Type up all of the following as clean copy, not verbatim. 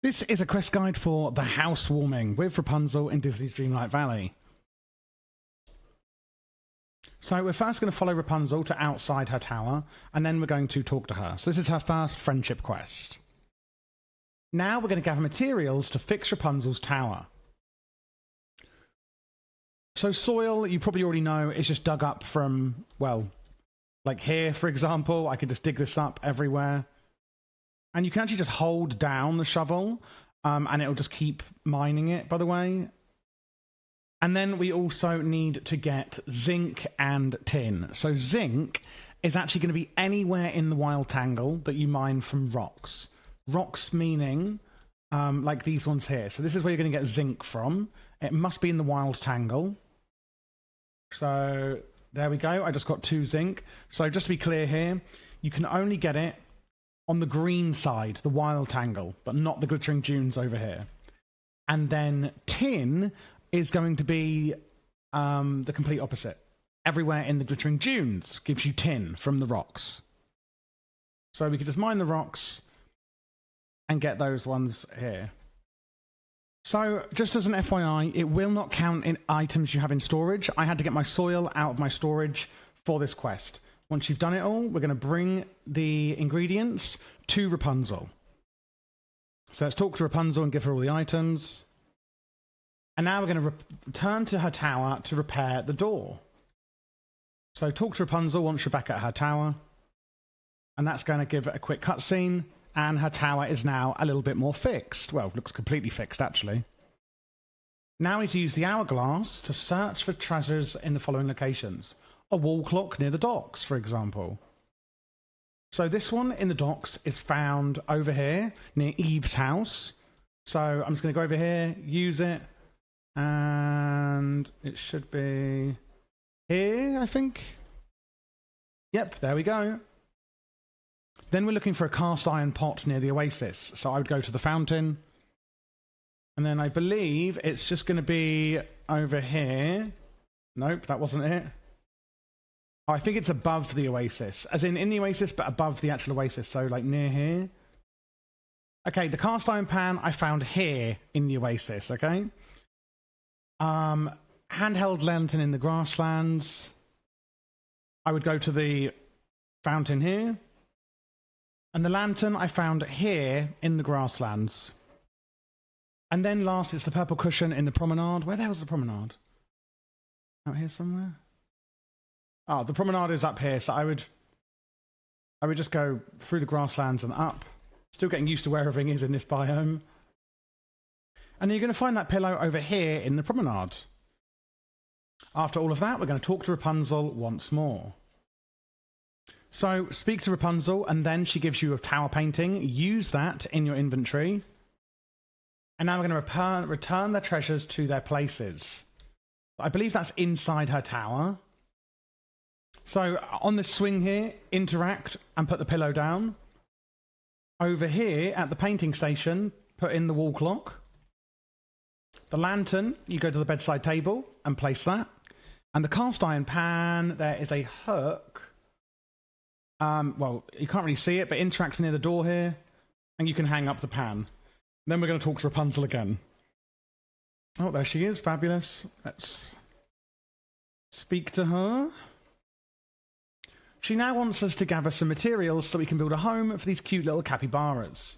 This is a quest guide for the housewarming with Rapunzel in Disney's Dreamlight Valley. So we're first going to follow Rapunzel to outside her tower, and then we're going to talk to her. So this is her first friendship quest. Now we're going to gather materials to fix Rapunzel's tower. So soil, you probably already know, is just dug up from, well, like here, for example. I could just dig this up everywhere. And you can actually just hold down the shovel, and it'll just keep mining it, by the way. And then we also need to get zinc and tin. So zinc is actually going to be anywhere in the wild tangle that you mine from rocks. Rocks meaning like these ones here. So this is where you're going to get zinc from. It must be in the wild tangle. So there we go. I just got 2 zinc. So just to be clear here, you can only get it on the green side, the wild tangle, but not the glittering dunes over here. And then tin is going to be the complete opposite. Everywhere in the glittering dunes gives you tin from the rocks. So we could just mine the rocks and get those ones here. So just as an FYI, it will not count in items you have in storage. I had to get my soil out of my storage for this quest. Once you've done it all, we're going to bring the ingredients to Rapunzel. So let's talk to Rapunzel and give her all the items. And now we're going to return to her tower to repair the door. So talk to Rapunzel once you're back at her tower. And that's going to give it a quick cutscene. And her tower is now a little bit more fixed. Well, looks completely fixed, actually. Now we need to use the hourglass to search for treasures in the following locations. A wall clock near the docks, for example. So this one in the docks is found over here near Eve's house. So I'm just going to go over here, use it, and it should be here, I think. Yep, there we go. Then we're looking for a cast iron pot near the oasis. So I would go to the fountain. And then I believe it's just going to be over here. Nope, that wasn't it. Oh, I think it's above the oasis. As in the oasis, but above the actual oasis. So, like, near here. Okay, the cast iron pan I found here in the oasis, okay? Handheld lantern in the grasslands. I would go to the fountain here. And the lantern I found here in the grasslands. And then last, it's the purple cushion in the promenade. Where the hell's the promenade? Out here somewhere? Oh, the promenade is up here, so I would just go through the grasslands and up. Still getting used to where everything is in this biome. And you're going to find that pillow over here in the promenade. After all of that, we're going to talk to Rapunzel once more. So, speak to Rapunzel, and then she gives you a tower painting. Use that in your inventory. And now we're going to return their treasures to their places. I believe that's inside her tower. So on the swing here, interact and put the pillow down. Over here at the painting station, put in the wall clock. The lantern, you go to the bedside table and place that. And the cast iron pan, there is a hook. Well, you can't really see it, but interact near the door here. And you can hang up the pan. Then we're going to talk to Rapunzel again. Oh, there she is. Fabulous. Let's speak to her. She now wants us to gather some materials so we can build a home for these cute little capybaras.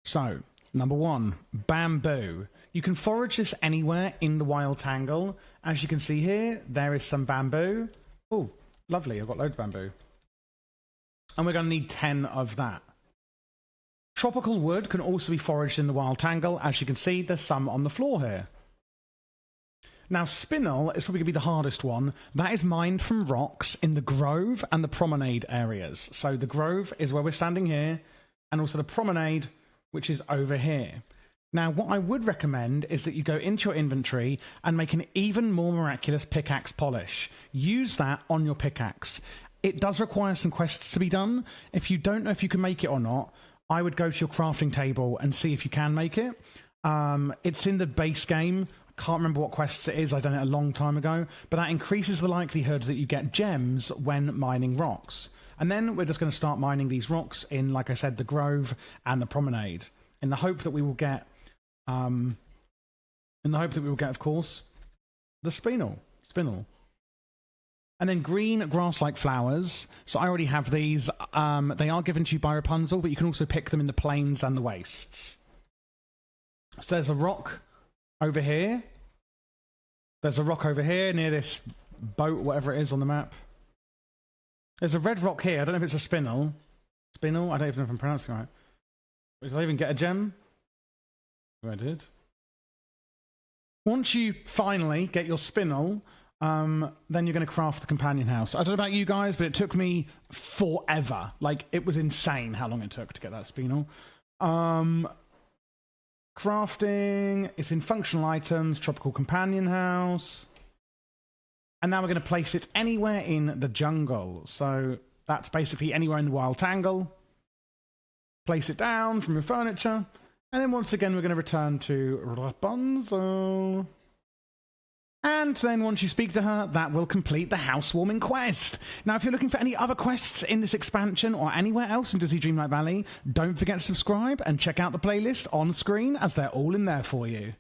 So, number 1, bamboo. You can forage this anywhere in the wild tangle. As you can see here, there is some bamboo. Oh, lovely. I've got loads of bamboo. And we're going to need 10 of that. Tropical wood can also be foraged in the wild tangle. As you can see, there's some on the floor here. Now, spinel is probably going to be the hardest one. That is mined from rocks in the Grove and the Promenade areas. So the Grove is where we're standing here, and also the Promenade, which is over here. Now, what I would recommend is that you go into your inventory and make an even more miraculous pickaxe polish. Use that on your pickaxe. It does require some quests to be done. If you don't know if you can make it or not, I would go to your crafting table and see if you can make it. It's in the base game. Can't remember what quests it is. I've done it a long time ago. But that increases the likelihood that you get gems when mining rocks. And then we're just going to start mining these rocks in, like I said, the Grove and the Promenade. in the hope that we will get, of course, the spinel. And then green grass-like flowers. So I already have these. They are given to you by Rapunzel, but you can also pick them in the plains and the wastes. So there's a rock over here. There's a rock over here near this boat, whatever it is on the map. There's a red rock here. I don't know if it's a spinel. Spinel? I don't even know if I'm pronouncing it right. Did I even get a gem? Oh, I did. Once you finally get your spinel, then you're going to craft the companion house. I don't know about you guys, but it took me forever. Like, it was insane how long it took to get that spinel. Crafting, it's in functional items, tropical companion house. And now we're going to place it anywhere in the jungle. So that's basically anywhere in the wild tangle. Place it down from your furniture. And then once again, we're going to return to Rapunzel. And then once you speak to her, that will complete the housewarming quest. Now, if you're looking for any other quests in this expansion or anywhere else in Disney Dreamlight Valley, don't forget to subscribe and check out the playlist on screen as they're all in there for you.